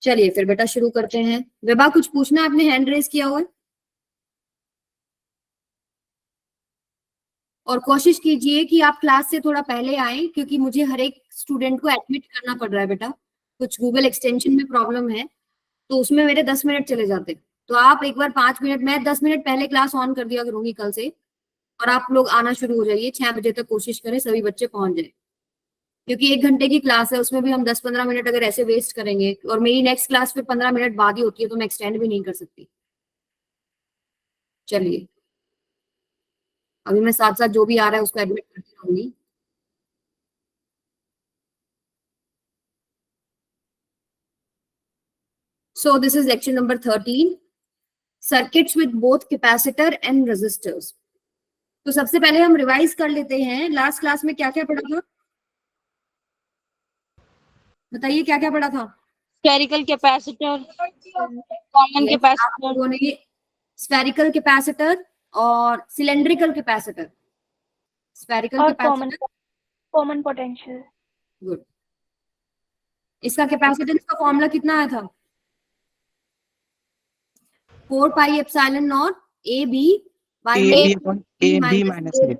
चलिए फिर बेटा शुरू करते हैं। विभा कुछ पूछना है, आपने हैंड रेज किया हुआ है। और कोशिश कीजिए कि आप क्लास से थोड़ा पहले आए, क्योंकि मुझे हर एक स्टूडेंट को एडमिट करना पड़ रहा है बेटा। कुछ गूगल एक्सटेंशन में प्रॉब्लम है, तो उसमें मेरे 10 मिनट चले जाते। तो आप एक बार 5 मिनट, मैं 10 मिनट पहले क्लास ऑन कर दिया करूंगी कल से, और आप लोग आना शुरू हो जाइए। 6 बजे तक कोशिश करें सभी बच्चे पहुंच जाए, क्योंकि 1 घंटे की क्लास है, उसमें भी हम 10-15 मिनट अगर ऐसे वेस्ट करेंगे, और मेरी नेक्स्ट क्लास फिर 15 मिनट बाद ही होती है, तो मैं एक्सटेंड भी नहीं कर सकती। चलिए अभी मैं साथ साथ जो भी आ रहा है उसको एडमिट करती रहूंगी। So this is lecture number 13, circuits with both capacitor and resistors. तो सबसे पहले हम रिवाइज कर लेते हैं, लास्ट क्लास में क्या क्या पढ़ा था, बताइए क्या क्या पढ़ा था। Spherical capacitor, common capacitor. आप लोगों ने स्फेरिकल कैपेसिटर और cylindrical capacitor, spherical capacitor, common potential. Good. इसका कैपेसिटेंस का फॉर्मूला कितना आया था? 4 pi epsilon naught A B by B minus A.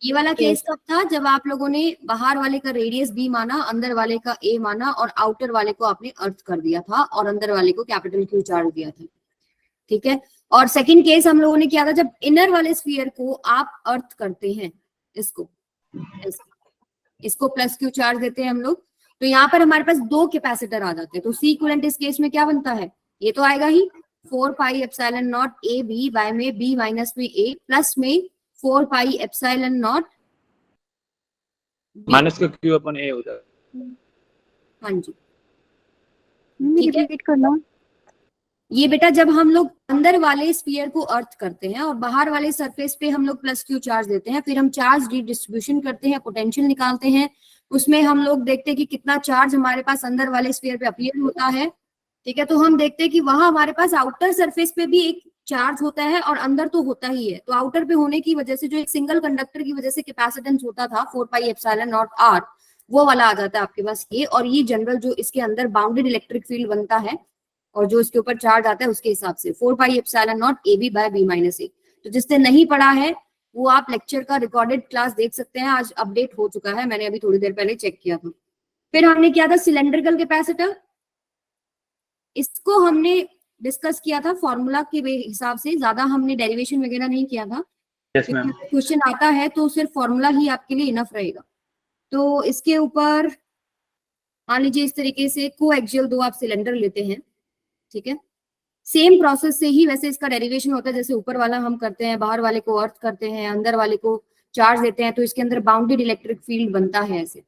ये वाला केस कब था? जब आप लोगों ने बाहर वाले का रेडियस बी माना, अंदर वाले का ए माना, और आउटर वाले को आपने अर्थ कर दिया था, और अंदर वाले को कैपिटल क्यू चार्ज दिया था। ठीक है। और सेकंड केस हम लोगों ने किया था जब इनर वाले स्फीयर को आप अर्थ करते हैं, इसको प्लस क्यू चार्ज देते हैं हम लोग, तो यहाँ पर हमारे पास 2 कैपेसिटर आ जाते हैं। तो सी इक्विवेलेंट इस केस में क्या बनता है? ये तो आएगा ही 4 pi epsilon naught A B by में बी माइनस में ए, प्लस में 4 पाई एप्सिलॉन नॉट माइनस का क्यू अपन ए हो जाएगा। हाँ जी, ठीक है। रिपीट करना। ये बेटा जब हम लोग अंदर वाले स्फीयर को अर्थ करते हैं और बाहर वाले सरफेस पे हम लोग प्लस क्यू चार्ज देते हैं, फिर हम चार्ज डिस्ट्रीब्यूशन करते हैं, पोटेंशियल निकालते हैं, उसमें हम लोग देखते हैं कि कितना चार्ज हमारे पास अंदर वाले स्फीयर पे अपीयर होता है। ठीक है, तो हम देखते हैं कि वहां हमारे पास आउटर सरफेस पे भी एक चार्ज होता है और अंदर तो होता ही है। तो आउटर पे होने की वजह से जो एक सिंगल कंडक्टर की वजह से कैपेसिटेंस होता था 4 पाई एप्सिलॉन नॉट आर, वो वाला आ जाता है आपके पास ये। और ये जनरल जो इसके अंदर बाउंडेड इलेक्ट्रिक फील्ड बनता है और जो इसके ऊपर चार्ज आता है उसके हिसाब से 4 pi epsilon naught A B by B minus A. तो जिसने नहीं पढ़ा है वो आप लेक्चर का रिकॉर्डेड क्लास देख सकते हैं, आज अपडेट हो चुका है, मैंने अभी थोड़ी देर पहले चेक किया था। फिर हमने किया था सिलेंड्रिकल कैपेसिटर, इसको हमने डिस्कस किया था फॉर्मूला के हिसाब से, ज्यादा हमने डेरिवेशन वगैरह नहीं किया था। क्वेश्चन आता है तो सिर्फ फॉर्मूला ही आपके लिए इनफ रहेगा। तो इसके ऊपर मान लीजिए इस तरीके से कोएक्सियल 2 आप सिलेंडर लेते हैं, ठीक है। सेम प्रोसेस से ही वैसे इसका डेरिवेशन होता है, जैसे ऊपर वाला हम करते हैं, बाहर वाले को अर्थ करते हैं, अंदर वाले को चार्ज देते हैं, तो इसके अंदर बाउंडेड इलेक्ट्रिक फील्ड बनता है ऐसे।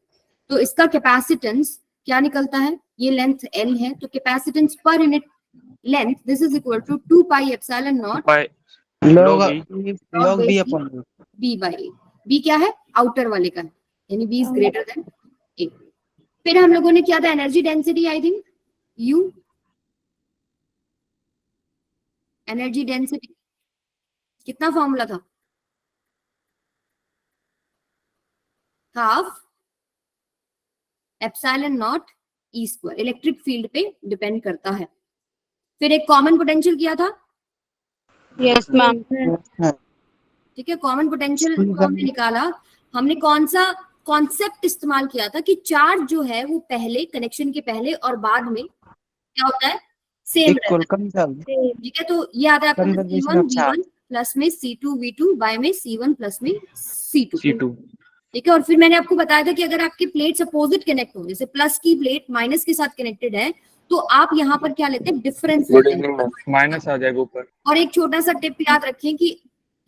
तो इसका कैपेसिटेंस क्या निकलता है? ये लेंथ L है, तो कैपेसिटेंस पर unit length this is equal to 2 pi epsilon naught log b upon b by a। b क्या है? आउटर वाले का है, यानी b is greater than a। फिर हम लोगों ने किया था energy density, I think U, energy density कितना फॉर्मूला था? Half epsilon not E square, electric field पे डिपेंड करता है। फिर एक कॉमन पोटेंशियल किया था, यस मैम। ठीक है। कॉमन पोटेंशियल को हमने निकाला, हमने कौन सा कॉन्सेप्ट इस्तेमाल किया था कि चार्ज जो है वो पहले कनेक्शन के पहले और बाद में क्या होता है? सेम रहता है, ठीक है। तो ये आता है आपका C1 V1 प्लस में C2 V2 बाय में C1 प्लस में C2, ठीक है। और फिर मैंने आपको बताया था कि अगर आपकी प्लेट्स अपोजिट कनेक्ट हो, जैसे प्लस की प्लेट माइनस के साथ कनेक्टेड है, तो आप यहाँ पर क्या लेते हैं? डिफरेंस लेते हैं, माइनस आ जाएगा ऊपर। और एक छोटा सा टिप याद रखें कि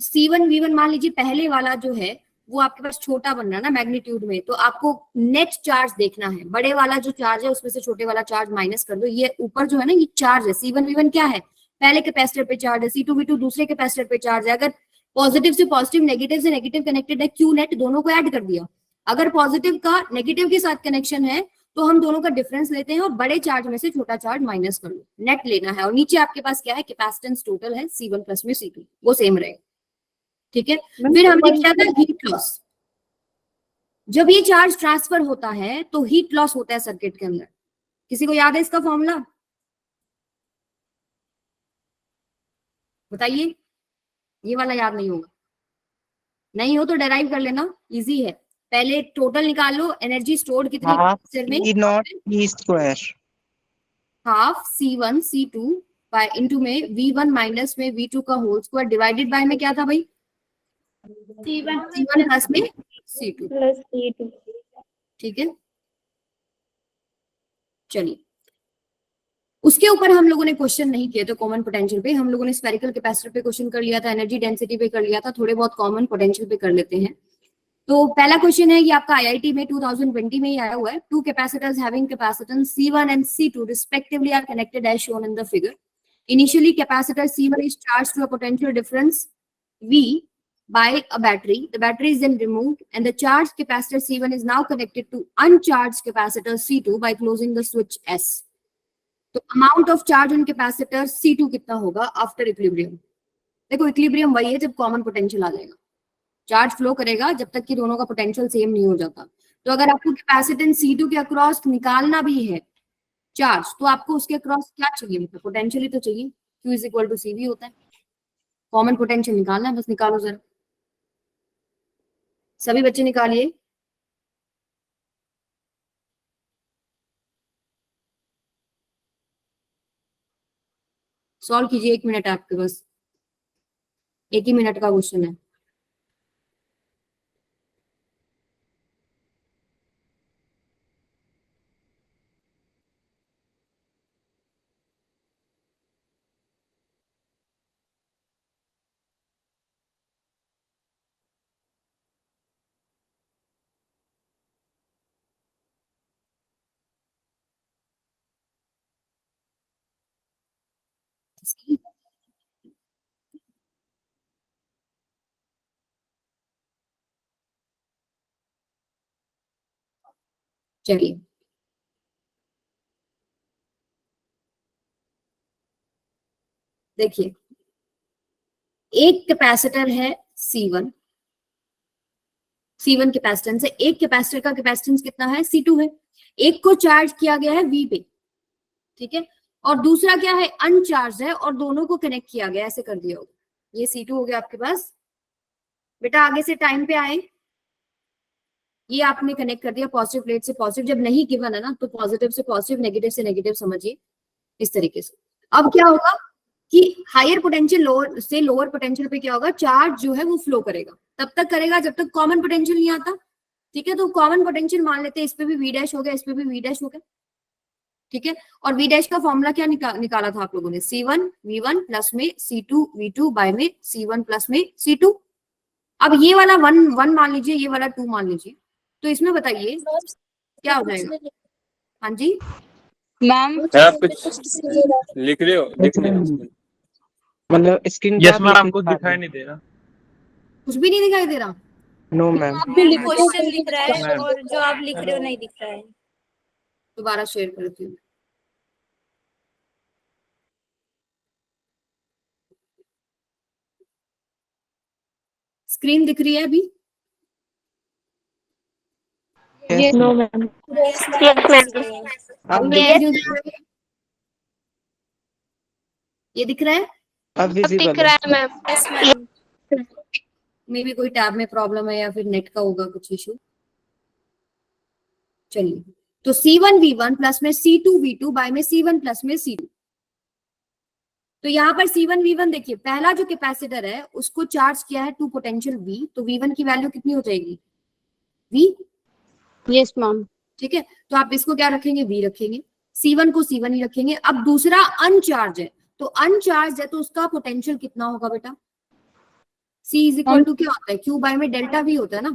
C1 V1 मान लीजिए पहले वाला जो है वो आपके पास छोटा बन रहा है ना मैग्नीट्यूड में, तो आपको नेट चार्ज देखना है। बड़े वाला जो चार्ज है उसमें से छोटे वाला चार्ज माइनस कर दो। ये ऊपर जो है ना ये चार्ज है, C1 V1 क्या है? पहले कैपेसिटर पे चार्ज है, C2 V2 दूसरे कैपेसिटर पे चार्ज है। अगर पॉजिटिव से पॉजिटिव, नेगेटिव से नेगेटिव कनेक्टेड है, क्यू नेट दोनों को ऐड कर दिया। अगर पॉजिटिव का नेगेटिव के साथ कनेक्शन है तो हम दोनों का डिफरेंस लेते हैं और बड़े चार्ज में से छोटा चार्ज माइनस कर लो, नेट लेना है। और नीचे आपके पास क्या है? कैपेसिटेंस टोटल है C1 प्लस में C2, वो सेम रहेगा, ठीक है। फिर हमने किया था हीट लॉस। जब ये चार्ज ट्रांसफर होता है तो हीट लॉस होता है सर्किट के अंदर, किसी को याद है इसका फॉर्मूला? बताइए, ये वाला याद नहीं होगा, नहीं हो तो डेराइव कर लेना, इजी है। पहले टोटल निकाल लो, एनर्जी स्टोर्ड कितनी हाफ कैपेसिटर में, E naught E square half C1 C2 by into में V1 माइनस में V2 का होल स्क्वायर डिवाइडेड बाय में क्या था भाई, C1 प्लस में C2। plus C2. ठीक है, चलिए उसके ऊपर हम लोगों ने क्वेश्चन नहीं किए थे। कॉमन पोटेंशियल पे हम लोगों ने स्फेरिकल कैपेसिटर पे क्वेश्चन कर लिया था, एनर्जी डेंसिटी पे कर लिया था, थोड़े बहुत कॉमन पोटेंशियल पे कर लेते हैं। तो पहला क्वेश्चन है, ये आपका आईआईटी में 2020 में ही आया हुआ है। Two capacitors having capacitance C1 and C2 respectively are connected as shown in the figure. Initially capacitor C1 is charged to a potential difference V by a battery. The battery is then removed and the charged capacitor C1 is now connected to uncharged capacitor C2 by closing the switch S. तो amount of charge on capacitor C2 कितना होगा after equilibrium. देखो equilibrium वही है जब common potential आ जाएगा, charge flow करेगा जब तक कि दोनों का पोटेंशियल सेम नहीं हो जाता। तो अगर आपको कैपेसिटेंस C2 के अक्रॉस निकालना भी है चार्ज, तो आपको उसके अक्रॉस क्या चाहिए, मतलब पोटेंशियल ही तो चाहिए। Q is equal to CV होता है, कॉमन पोटेंशियल निकालना है, बस निकालो जरा, सभी बच्चे निकालिए। सॉल्व कीजिए, 1 मिनट आपके बस, 1 ही मिनट का क्वेश्चन है। चलिए देखिए, एक कैपेसिटर है C1, C1 कैपेसिटेंस है, एक कैपेसिटर का कैपेसिटेंस कितना है C2 है, एक को चार्ज किया गया है V पे, ठीक है, और दूसरा क्या है अनचार्ज है और दोनों को कनेक्ट किया गया, ऐसे कर दिया होगा, ये C2 हो गया आपके पास। बेटा आगे से टाइम पे आए, ये आपने कनेक्ट कर दिया पॉजिटिव प्लेट से पॉजिटिव, जब नहीं गिवन है ना तो पॉजिटिव से पॉजिटिव, नेगेटिव से नेगेटिव समझिए इस तरीके से। अब क्या होगा कि हायर पोटेंशियल लोअर से लोअर पोटेंशियल पे क्या होगा, चार्ज जो है वो फ्लो करेगा, तब तक करेगा जब तक कॉमन पोटेंशियल नहीं आता, ठीक है। तो कॉमन पोटेंशियल मान लेते हैं, इस पे भी V डैश हो गया, इस पे भी V डैश हो गया, ठीक है। और V डैश का फॉर्मूला क्या निकाला था आप लोगों ने, C1 V1 प्लस में C2 V2 बाय में C1 प्लस में C2। अब ये वाला 1 मान लीजिए, ये वाला 2 मान लीजिए, तो इसमें बताइए क्या हो जाएगा। हाँ जी मैम आप कुछ लिख रहे हो, लिख रहे हो उसमें? मतलब स्क्रीन यस मैम, हमको दिखाई नहीं दे रहा। कुछ भी नहीं दिखाई दे रहा, नो मैम। क्वेश्चन दिख रहा है मैम। और जो आप लिख रहे हो नहीं दिख रहा है। दोबारा शेयर करती हूँ। स्क्रीन दिख रही है अभी, यस नो मैम। अब दिखाई क्यों दे रहा है? ये दिख रहा है, अब विजिबल है मैम मे भी कोई टैब में प्रॉब्लम है या फिर नेट का होगा कुछ इशू। चलिए, तो C1 V1 प्लस में C2 V2 बाय में C1 प्लस में C2। तो यहाँ पर C1 V1 देखिए, पहला जो कैपेसिटर है उसको चार्ज किया है टू पोटेंशियल V, तो V1 की वैल्यू कितनी हो जाएगी V, यस मैम। ठीक है। तो आप इसको क्या रखेंगे V रखेंगे, C1 को C1 ही रखेंगे। अब दूसरा अनचार्ज है, तो अनचार्ज है तो उसका पोटेंशियल कितना होगा बेटा, C इज इक्वल टू क्या होता है, Q बाय में डेल्टा V होता है ना,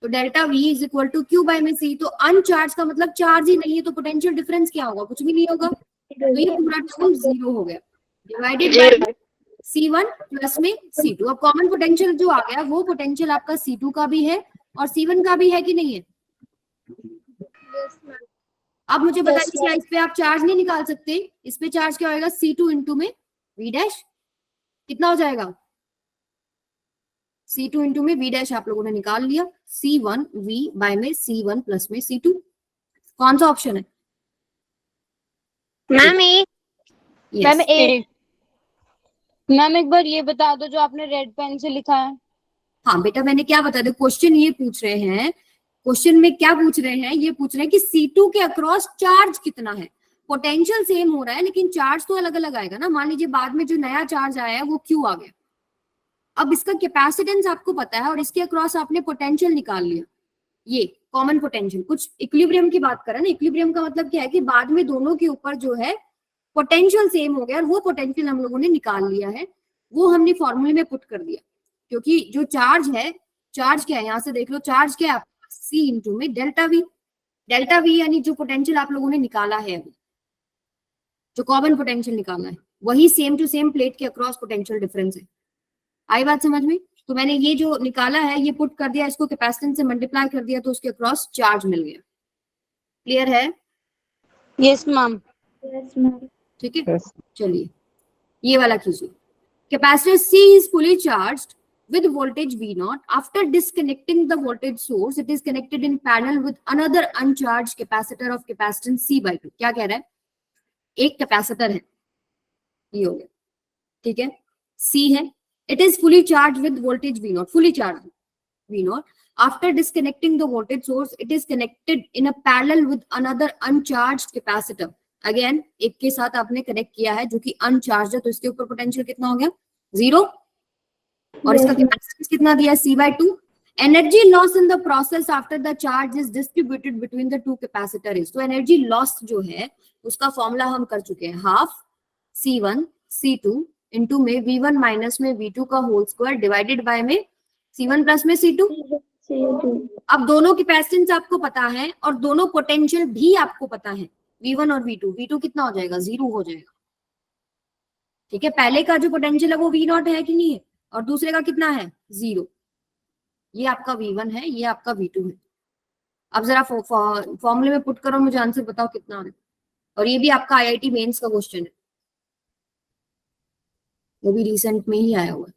तो delta V is equal to Q by में C। तो अनचार्ज का मतलब चार्ज ही नहीं है, तो पोटेंशियल डिफरेंस क्या होगा, कुछ भी नहीं होगा, तो ये पूरा टर्म 0 हो गया, डिवाइडेड बाय C1 प्लस में C2। अब कॉमन पोटेंशियल जो आ गया वो पोटेंशियल आपका C2 का भी है और C1 का भी है कि नहीं है। अब मुझे बताइए क्या इस पे आप चार्ज नहीं निकाल सकते, इस पे चार्ज क्या होगा C2 इंटू में V डैश, कितना हो जाएगा C2 इंटू में V डैश आप लोगों ने निकाल लिया, C1 V बाय में C1 प्लस में C2। कौन सा ऑप्शन है मैम ए Yes. ए मैम एक बार ये बता दो जो आपने रेड पेन से लिखा है। हाँ बेटा, मैंने क्या बता दिया, क्वेश्चन ये पूछ रहे हैं, क्वेश्चन में क्या पूछ रहे हैं, ये पूछ रहे हैं कि C2 के अक्रॉस चार्ज कितना है। पोटेंशियल सेम हो रहा है लेकिन चार्ज तो अलग अलग आएगा ना। मान लीजिए बाद में जो नया चार्ज आया है वो Q आ गया, अब इसका कैपेसिटेंस आपको पता है और इसके अक्रॉस आपने पोटेंशियल निकाल लिया, ये कॉमन पोटेंशियल। कुछ इक्विलिब्रियम की बात करें ना, इक्विलिब्रियम का मतलब क्या है कि बाद में दोनों के ऊपर जो है पोटेंशियल सेम हो गया और वो पोटेंशियल हम लोगों ने निकाल लिया है, वो हमने फॉर्मूले में पुट कर दिया। क्योंकि जो चार्ज है, चार्ज क्या है यहाँ से देख लो, चार्ज क्या है आपका C इंटू में डेल्टा V। डेल्टा V यानी जो पोटेंशियल आप लोगों ने निकाला है, जो कॉमन पोटेंशियल निकाला है, वही सेम टू सेम प्लेट के अक्रॉस पोटेंशियल डिफरेंस है। आई बात समझ में? तो मैंने ये जो निकाला है ये पुट कर दिया, इसको कैपेसिटेंस से मल्टीप्लाई कर दिया तो उसके अक्रॉस चार्ज मिल गया। क्लियर है? Yes ma'am. ठीक है, Yes. चलिए ये वाला कीजिए। Capacitor C is fully charged with voltage V0. After disconnecting the voltage source, it is connected in parallel with another uncharged capacitor of capacitance C/2. क्या कह रहा है? एक कैपेसिटर है, ये हो गया, ठीक है, C है, it is fully charged with voltage V0, fully charged V0. After disconnecting the voltage source, it is connected in a parallel with another uncharged capacitor. Again एक के साथ आपने कनेक्ट किया है जो कि अनचार्ज है, तो इसके ऊपर पोटेंशियल कितना हो गया? 0। और इसका कैपेसिटेंस कितना दिया? C/2. Energy loss in the process after the charge is distributed between the two capacitor is. तो एनर्जी लॉस जो है उसका फॉर्मूला हम कर चुके हैं, हाफ C1 C2 इंटू में V1 माइनस में V2 का होल स्क्वायर डिवाइडेड बाय में C1 प्लस में C2। अब दोनों कैपेसिटेंस आपको पता है और दोनों पोटेंशियल भी आपको पता है, V1 और V2। V2 कितना हो जाएगा? 0 हो जाएगा। ठीक है, पहले का जो पोटेंशियल है वो V0 है कि नहीं है, और दूसरे का कितना है? 0। ये आपका V1 है, ये आपका V2 है। अब जरा फॉर्मूले में पुट करो, मुझे आंसर बताओ कितना है। और ये भी आपका IIT मेंस का क्वेश्चन है, वो भी रिसेंट में ही आया हुआ है।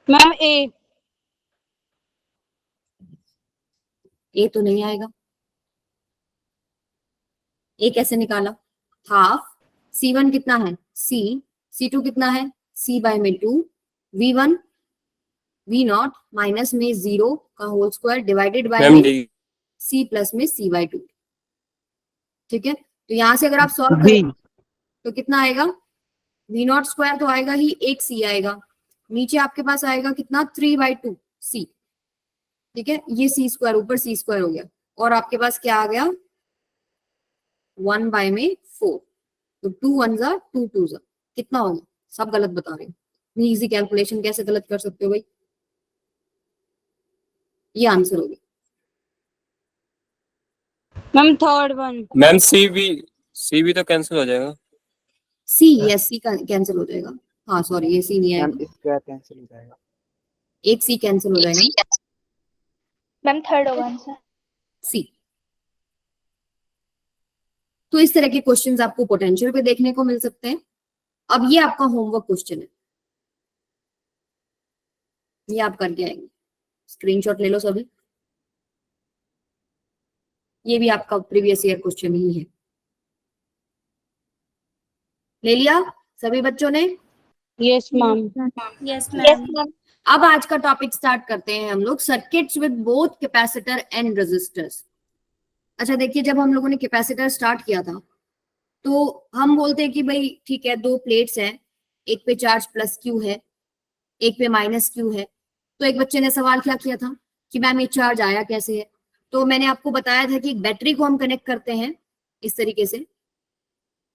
मैम ए तो नहीं आएगा। ए कैसे निकाला? हाफ C1 कितना है? C, C2 कितना है? C/2, V1 V0 माइनस में 0 का whole square divided by C plus में C/2। ठीक है, तो यहां से अगर आप सॉल्व करें तो कितना आएगा? V0 स्क्वायर तो आएगा ही, एक C आएगा, नीचे आपके पास आएगा कितना? 3/2 C। ठीक है, ये C स्क्वायर ऊपर C स्क्वायर हो गया, और आपके पास क्या आ गया? 1/4। तो 2 1 जा 2 2 जा कितना होगा? सब गलत बता रहे हो। इजी कैलकुलेशन कैसे गलत कर सकते हो भाई? ये आंसर हो गया। Ma'am third one. मैम सी भी तो कैंसिल हो जाएगा। यस C का कैंसिल हो जाएगा। हाँ सॉरी, ये C नहीं आएगा, इसका कैंसिल हो जाएगा। एक C कैंसिल हो जाएगा, ma'am third one sir. C। तो इस तरह के क्वेश्चंस आपको पोटेंशियल पे देखने को मिल सकते हैं। अब ये आपका होमवर्क क्वेश्चन है, ये आप करके आएंगे, स्क्रीनशॉट ले लो सभी। ये भी आपका प्रीवियस ईयर क्वेश्चन ही है। ले लिया सभी बच्चों ने? Yes ma'am. Yes ma'am. अब आज का टॉपिक स्टार्ट करते हैं हम लोग, circuits with both capacitor and resistors. अच्छा देखिए, जब हम लोगों ने कैपेसिटर स्टार्ट किया था तो हम बोलते हैं कि भाई ठीक है, दो प्लेट्स हैं, एक पे चार्ज प्लस Q है, एक पे माइनस Q है। तो एक बच्चे ने सवाल क्या किया था कि मैम ये चार्ज आया कैसे है? तो मैंने आपको बताया था कि एक बैटरी को हम कनेक्ट करते हैं इस तरीके से।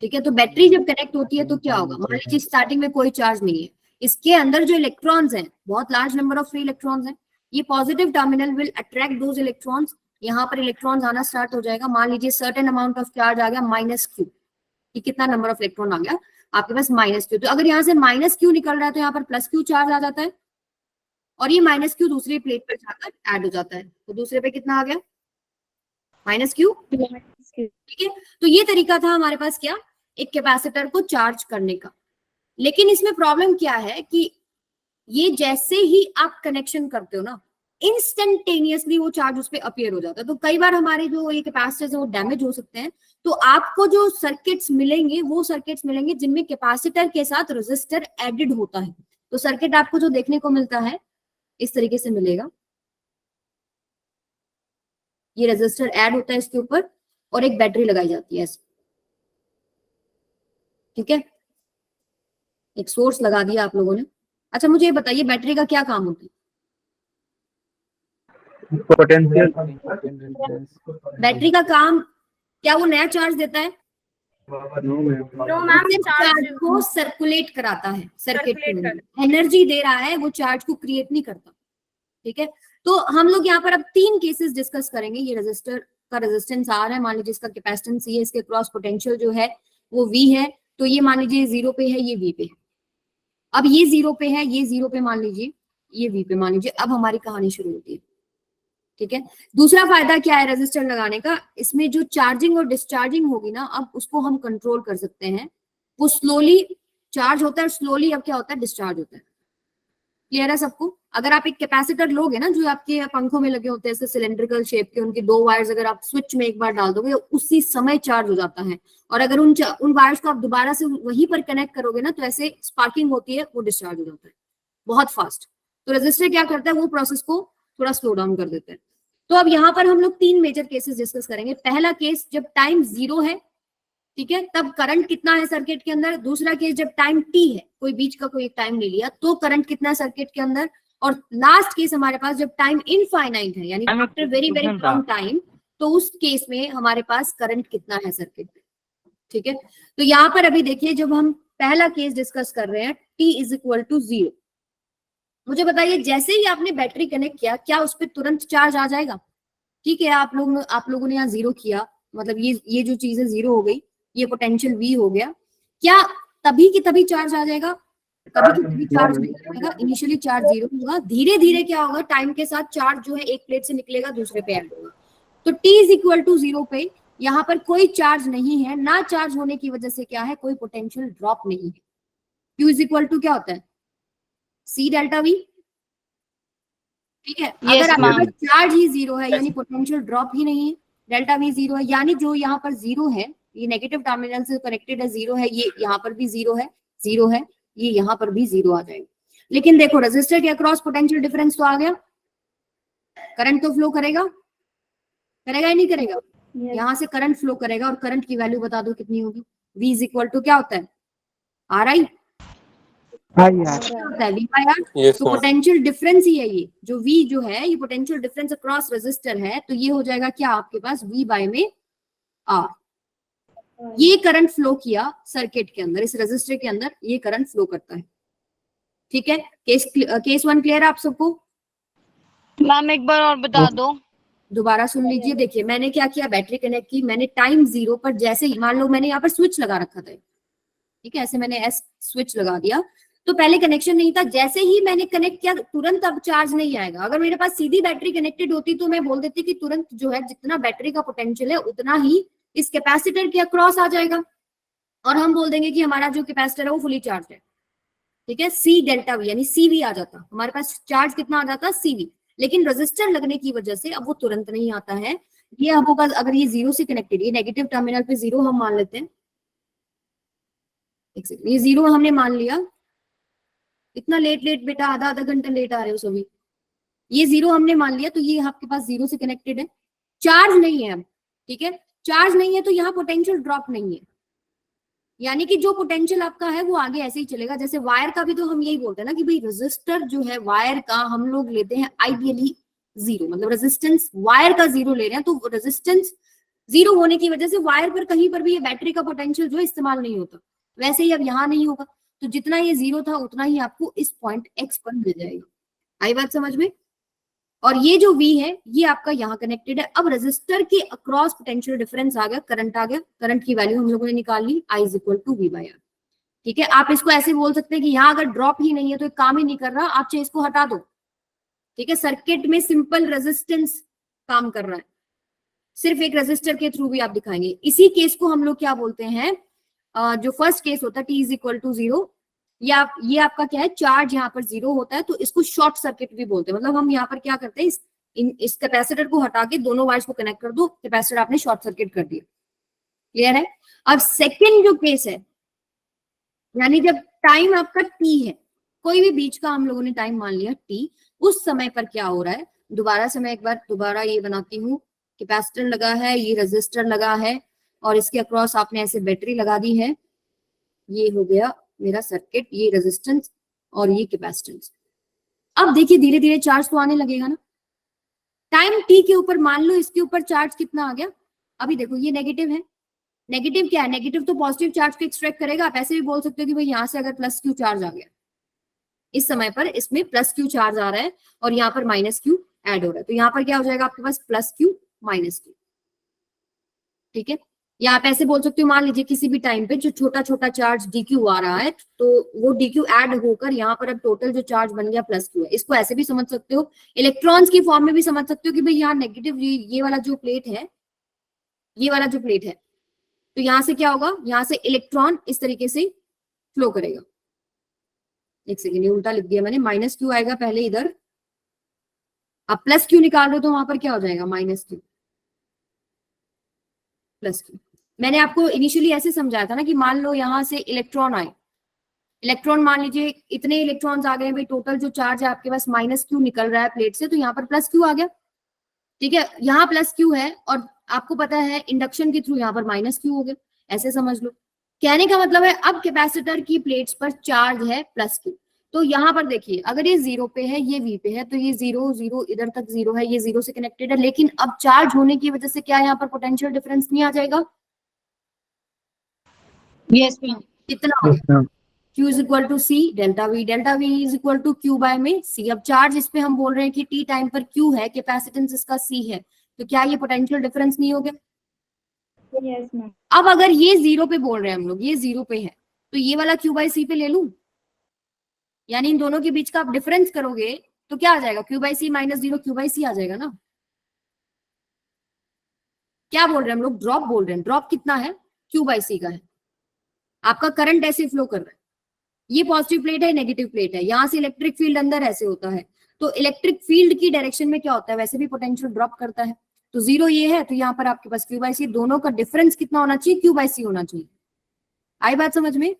ठीक है, तो बैटरी जब कनेक्ट होती है तो क्या होगा? मान लीजिए स्टार्टिंग में कोई चार्ज नहीं है, इसके अंदर जो इलेक्ट्रॉन्स हैं, बहुत large number of free electrons हैं, ये positive terminal will attract those electrons. यहाँ पर इलेक्ट्रॉन्स आना स्टार्ट हो जाएगा। मान लीजिए सर्टेन अमाउंट ऑफ चार्ज आ गया -Q, कि कितना नंबर ऑफ इलेक्ट्रॉन आ गया आपके पास? -Q। तो अगर यहाँ से -Q निकल रहा है तो यहाँ पर +Q चार्ज आ जाता है, और ये -Q दूसरी प्लेट पर जाकर ऐड हो जाता है, तो दूसरे पे कितना आ गया? -Q। ठीक है, तो ये तरीका था हमारे पास क्या, एक कैपेसिटर को चार्ज करने का। लेकिन इसमें प्रॉब्लम क्या है कि ये जैसे ही आप कनेक्शन करते हो ना, इंस्टेंटेनियसली वो चार्ज उस पर अपीयर हो जाता है। तो कई बार हमारे जो ये कैपेसिटर्स है वो डैमेज हो सकते हैं, तो आपको जो सर्किट्स मिलेंगे वो सर्किट्स मिलेंगे जिनमें कैपेसिटर के साथ रेजिस्टर एडेड होता है। तो सर्किट आपको जो देखने को मिलता है इस तरीके से मिलेगा, ये रेजिस्टर ऐड होता है इसके ऊपर और एक बैटरी लगाई जाती है ऐसे, ठीक है, एक सोर्स लगा दिया आप लोगों ने। अच्छा मुझे ये बताइए बैटरी का क्या काम होता है? पोटेंशियल बैटरी का काम क्या वो नया चार्ज देता है? नो मैम, चार्ज को सर्कुलेट कराता है सर्किट के अंदर, एनर्जी दे रहा है, वो चार्ज को क्रिएट नहीं करता, ठीक है। तो हम लोग यहाँ पर अब 3 केसेस डिस्कस करेंगे। ये रेजिस्टर का रेजिस्टेंस आर है, मान लीजिए इसका कैपेसिटेंस ये है, इसके क्रॉस पोटेंशियल जो है वो V है, तो ये मान लीजिए 0 पे है, ये V पे है। अब ये 0 पे है, ये 0 पे मान लीजिए, ये V पे मान लीजिए। अब हमारी कहानी शुरू होती है, ठीक है। दूसरा फायदा क्या है रेजिस्टर लगाने का, इसमें जो चार्जिंग और डिस्चार्जिंग होगी ना, अब उसको हम कंट्रोल कर सकते हैं। वो स्लोली चार्ज होता है, स्लोली अब क्या होता है, डिस्चार्ज होता है। क्लियर है सबको? अगर आप एक कैपेसिटर लोगे ना, जो आपके पंखों में लगे होते हैं ऐसे सिलेंड्रिकल शेप के, उनके 2 वायर्स अगर आप स्विच में एक बार डाल दोगे उसी समय चार्ज हो जाता है, और अगर उन वायर्स को आप दोबारा से वहीं पर कनेक्ट करोगे ना, तो ऐसे स्पार्किंग होती है, वो डिस्चार्ज हो जाता है बहुत फास्ट। तो रेजिस्टर क्या करता है, वो प्रोसेस को थोड़ा स्लो डाउन कर देते हैं। तो अब यहाँ पर हम लोग 3 मेजर केसेस डिस्कस करेंगे। पहला केस जब टाइम 0 है, ठीक है, तब करंट कितना है सर्किट के अंदर। दूसरा केस जब टाइम t है, कोई बीच का कोई एक टाइम ले लिया, तो करंट कितना है सर्किट के अंदर। और लास्ट केस हमारे पास जब टाइम इनफाइनाइट है, यानी आफ्टर वेरी वेरी कम टाइम, तो उस केस में हमारे पास करंट कितना है सर्किट में, ठीक है। तो यहाँ पर अभी देखिए, जब हम पहला केस डिस्कस कर रहे हैं t इज इक्वल टू 0, मुझे बताइए जैसे ही आपने बैटरी कनेक्ट किया, क्या उस पर तुरंत चार्ज आ जाएगा? ठीक है, आप लोगों ने यहाँ 0 किया, मतलब ये जो चीज है 0 हो गई, ये पोटेंशियल V हो गया, क्या तभी की तभी चार्ज आ जाएगा? कभी की तभी चार्ज नहीं आएगा। इनिशियली चार्ज 0 होगा, धीरे धीरे क्या होगा, टाइम के साथ चार्ज जो है एक प्लेट से निकलेगा दूसरे पे ऐड होगा। तो t इज इक्वल टू 0 पे यहाँ पर कोई चार्ज नहीं है, ना चार्ज होने की वजह से क्या है, कोई पोटेंशियल ड्रॉप नहीं है। q इज इक्वल टू क्या होता है, C डेल्टा V, ठीक है। अगर आपका चार्ज ही 0 है, यानी पोटेंशियल ड्रॉप ही नहीं है, डेल्टा V 0 है, यानी जो यहाँ पर 0 है, ये नेगेटिव टर्मिनल से कनेक्टेड है, 0 है, ये यहाँ पर भी 0 है, 0 है, ये यहाँ पर भी 0 आ जाएगा। लेकिन देखो रेजिस्टर के अक्रॉस पोटेंशियल डिफरेंस तो आ गया, करंट तो फ्लो करेगा, करेगा या नहीं करेगा? यहाँ से करंट फ्लो करेगा, और करंट की वैल्यू बता दो कितनी होगी। V इज इक्वल टू क्या होता है, RI होता है, V बाय R। तो पोटेंशियल डिफरेंस ही है ये, जो V जो है, ये पोटेंशियल डिफरेंस अक्रॉस रेजिस्टर है, तो ये हो जाएगा क्या आपके पास, V बाय में R। ये करंट फ्लो किया सर्किट के अंदर, इस रेजिस्टर के अंदर ये करंट फ्लो करता है, ठीक है। केस 1 क्लियर है आप सबको? मैम एक बार और बता दो, दोबारा सुन लीजिए। देखिए मैंने क्या किया, बैटरी कनेक्ट की, मैंने टाइम 0 पर जैसे ही, मान लो मैंने यहाँ पर स्विच लगा रखा था, ठीक है, ऐसे मैंने S स्विच लगा दिया, तो पहले कनेक्शन नहीं था, जैसे ही मैंने कनेक्ट किया तुरंत अब चार्ज नहीं आएगा। अगर मेरे पास सीधी बैटरी कनेक्टेड होती तो मैं बोल देती कि तुरंत जो है जितना बैटरी का पोटेंशियल है उतना ही इस कैपेसिटर के अक्रॉस आ जाएगा, और हम बोल देंगे कि हमारा जो कैपेसिटर है वो फुली चार्ज है, ठीक है। C डेल्टा V यानी CV आ जाता, हमारे पास चार्ज कितना आ जाता, CV। लेकिन रेजिस्टर लगने की वजह से अब वो तुरंत नहीं आता है। ये अब होगा, अगर ये 0 से कनेक्टेड, ये नेगेटिव टर्मिनल पे 0 हम मान लेते हैं, एक सेकंड, ये 0 हमने मान लिया। इतना लेट बेटा, आधा घंटा लेट आ रहे हो सभी। ये 0 हमने मान लिया, तो ये आपके पास 0 से कनेक्टेड है, चार्ज नहीं है अब, ठीक है। चार्ज नहीं है तो यहाँ पोटेंशियल ड्रॉप नहीं है, यानी कि जो पोटेंशियल आपका है वो आगे ऐसे ही चलेगा। जैसे वायर का भी तो हम यही बोलते हैं ना कि भाई रेजिस्टर जो है वायर का हम लोग लेते हैं आइडियली 0, मतलब रेजिस्टेंस वायर का 0 ले रहे हैं, तो रेजिस्टेंस 0 होने की वजह से वायर पर कहीं पर भी ये बैटरी का पोटेंशियल जो इस्तेमाल नहीं होता, वैसे ही अब यहाँ नहीं होगा। तो जितना ये 0 था उतना ही आपको इस पॉइंट X पर मिल जाएगा। आई बात समझ में? और ये जो V है ये आपका यहाँ कनेक्टेड है। अब रेजिस्टर के अक्रॉस पोटेंशियल डिफरेंस आ गया, करंट आ गया, करंट की वैल्यू हम लोगों ने निकाल ली, I is equal to V by R, ठीक है। आप इसको ऐसे बोल सकते हैं कि यहाँ अगर ड्रॉप ही नहीं है तो काम ही नहीं कर रहा, आप चाहे इसको हटा दो, ठीक है। सर्किट में सिंपल रेजिस्टेंस काम कर रहा है, सिर्फ एक रेजिस्टर के थ्रू भी आप दिखाएंगे। इसी केस को हम लोग क्या बोलते हैं, जो फर्स्ट केस होता है T इज इक्वल टू 0, ये आपका क्या है, चार्ज यहाँ पर 0 होता है, तो इसको शॉर्ट सर्किट भी बोलते हैं। मतलब हम यहाँ पर क्या करते हैं, इस कैपेसिटर को हटा के दोनों वायर्स को कनेक्ट कर दो, कैपेसिटर आपने शॉर्ट सर्किट कर दिया। क्लियर है? अब सेकेंड जो केस है, यानी जब टाइम आपका टी है, कोई भी बीच का हम लोगों ने टाइम मान लिया टी, उस समय पर क्या हो रहा है, दोबारा से मैं एक बार दोबारा ये बनाती हूँ, कैपेसिटर लगा है, ये रेजिस्टर लगा है, और इसके अक्रॉस आपने ऐसे बैटरी लगा दी है। ये हो गया मेरा सर्किट, ये रेजिस्टेंस और ये कैपेसिटेंस। अब देखिए धीरे धीरे चार्ज तो आने लगेगा ना। टाइम टी के ऊपर मान लो इसके ऊपर चार्ज कितना आ गया, अभी देखो ये नेगेटिव है। नेगेटिव क्या है, नेगेटिव तो पॉजिटिव चार्ज को एक्सट्रैक्ट करेगा। आप ऐसे भी बोल सकते हो कि भाई यहाँ से अगर प्लस क्यू चार्ज आ गया, इस समय पर इसमें प्लस क्यू चार्ज आ रहा है और यहाँ पर माइनस क्यू ऐड हो रहा है, तो यहाँ पर क्या हो जाएगा आपके पास प्लस क्यू माइनस क्यू। ठीक है, या आप ऐसे बोल सकते हो, मान लीजिए किसी भी टाइम पे जो छोटा छोटा चार्ज dq आ रहा है, तो वो dq ऐड होकर यहाँ पर अब टोटल जो चार्ज बन गया प्लस क्यू है। इसको ऐसे भी समझ सकते हो, इलेक्ट्रॉन्स की फॉर्म में भी समझ सकते हो कि भाई यहाँ नेगेटिव, ये वाला जो प्लेट है, ये वाला जो प्लेट है, तो यहाँ से क्या होगा, यहाँ से इलेक्ट्रॉन इस तरीके से फ्लो करेगा। एक सेकेंड, ये उल्टा लिख दिया मैंने, माइनस क्यू आएगा पहले इधर, अब प्लस क्यू निकाल रहे हो तो वहां पर क्या हो जाएगा, माइनस क्यू प्लस क्यू। मैंने आपको इनिशियली ऐसे समझाया था ना कि मान लो यहां से इलेक्ट्रॉन आए, इलेक्ट्रॉन मान लीजिए इतने इलेक्ट्रॉन्स आ गए भाई, टोटल जो चार्ज है आपके पास माइनस क्यू निकल रहा है प्लेट से, तो यहाँ पर प्लस क्यू आ गया। ठीक है, यहाँ प्लस क्यू है और आपको पता है इंडक्शन के थ्रू यहाँ पर माइनस क्यू हो गया, ऐसे समझ लो। कहने का मतलब है अब कैपेसिटर की प्लेट्स पर चार्ज है प्लस क्यू, तो यहाँ पर देखिए अगर ये 0 पे है, ये V पे है, तो ये 0 0 इधर तक 0 है, ये 0 से कनेक्टेड है, लेकिन अब चार्ज होने की वजह से क्या यहाँ पर पोटेंशियल डिफरेंस नहीं आ जाएगा? Yes ma'am. कितना हो गया, Q is equal to C delta V is equal to Q by में C। अब चार्ज इस पे हम बोल रहे हैं कि T टाइम पर Q है, कैपेसिटेंस इसका C है, तो क्या ये पोटेंशियल डिफरेंस नहीं हो गया? Yes ma'am. अब अगर ये 0 पे बोल रहे हैं हम लोग, ये 0 पे है, तो ये वाला Q बाय C पे ले लूं, यानी इन दोनों के बीच का आप डिफरेंस करोगे तो क्या आ जाएगा, Q by C minus 0 Q by C आ जाएगा ना। क्या बोल रहे हैं हम लोग, ड्रॉप बोल रहे हैं, ड्रॉप कितना है, Q बाय C का है। आपका करंट ऐसे फ्लो कर रहा है, ये पॉजिटिव प्लेट है, नेगेटिव प्लेट है, यहां से इलेक्ट्रिक फील्ड अंदर ऐसे होता है, तो इलेक्ट्रिक फील्ड की डायरेक्शन में क्या होता है, वैसे भी पोटेंशियल ड्रॉप करता है। तो 0 ये है, तो यहाँ पर आपके पास Q बाय C, दोनों का डिफरेंस कितना होना चाहिए, Q बाय C होना चाहिए। आई बात समझ में?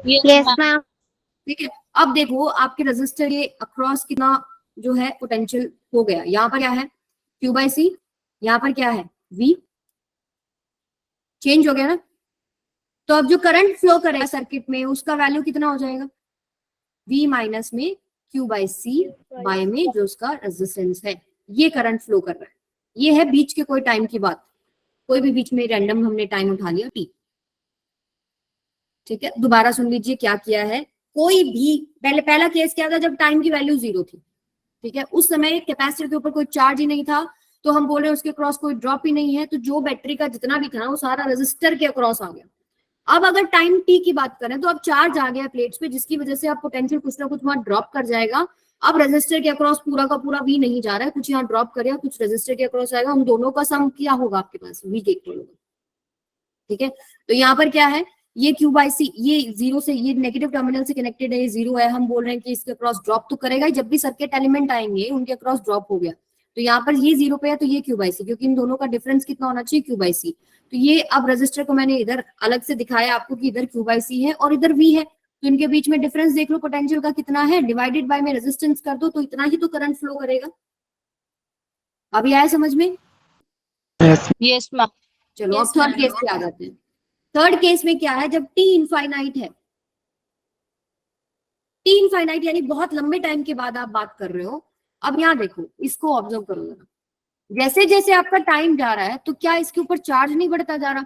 Yes ma'am. ठीक है, अब देखो आपके रजिस्टर के अक्रॉस कितना जो है पोटेंशियल हो गया, यहाँ पर क्या है Q बाय C, यहाँ पर क्या है V, चेंज हो गया ना। तो अब जो करंट फ्लो करेगा सर्किट में उसका वैल्यू कितना हो जाएगा, V माइनस में Q बाय C बाय में जो उसका रेजिस्टेंस है, ये करंट फ्लो कर रहा है। ये है बीच के कोई टाइम की बात, कोई भी बीच में रैंडम हमने टाइम उठा लिया T। ठीक है, दोबारा सुन लीजिए क्या किया है, कोई भी पहला केस क्या था, जब टाइम की वैल्यू 0 थी। ठीक है, उस समय कैपेसिटर के ऊपर कोई चार्ज ही नहीं था, तो हम बोल रहे हैं उसके क्रॉस कोई ड्रॉप ही नहीं है, तो जो बैटरी का जितना भी था वो सारा रेजिस्टर के अक्रॉस आ गया। अब अगर टाइम टी की बात करें तो अब चार्ज आ गया प्लेट्स पे, जिसकी वजह से आप पोटेंशियल कुछ ना कुछ वहां ड्रॉप कर जाएगा। अब रेजिस्टर के अक्रॉस पूरा का पूरा V नहीं जा रहा है, कुछ यहाँ ड्रॉप करेगा, कुछ रेजिस्टर के अक्रॉस आएगा, उन दोनों का सम क्या होगा आपके पास, V के इक्वल होगा। ठीक है, तो यहाँ पर क्या है, ये Q बाय C, ये 0 से, ये नेगेटिव टर्मिनल से कनेक्टेड है, ये 0 है, हम बोल रहे हैं कि इसके अक्रॉस ड्रॉप तो करेगा ही, जब भी सर्किट एलिमेंट आएंगे उनके अक्रॉस ड्रॉप हो गया, तो यहाँ पर ये 0 पे है, तो ये Q बाय C, क्योंकि इन दोनों का डिफरेंस कितना होना चाहिए, Q बाय C। तो ये अब रजिस्टर को मैंने इधर अलग से दिखाया आपको कि इधर Q बाय C है और इधर V है, तो इनके बीच में डिफरेंस देख लो पोटेंशियल का कितना है, डिवाइडेड बाय में रेजिस्टेंस कर दो, तो इतना ही तो करंट फ्लो करेगा। अभी आया समझ में? Yes ma'am. चलो अब थर्ड केस पे आ जाते हैं। थर्ड केस में क्या है, जब T इनफाइनाइट है, T इनफाइनाइट यानी बहुत लंबे टाइम के बाद आप बात कर रहे हो। अब यहाँ देखो, इसको ऑब्जर्व करो जरा, जैसे जैसे आपका टाइम जा रहा है तो क्या इसके ऊपर चार्ज नहीं बढ़ता जा रहा,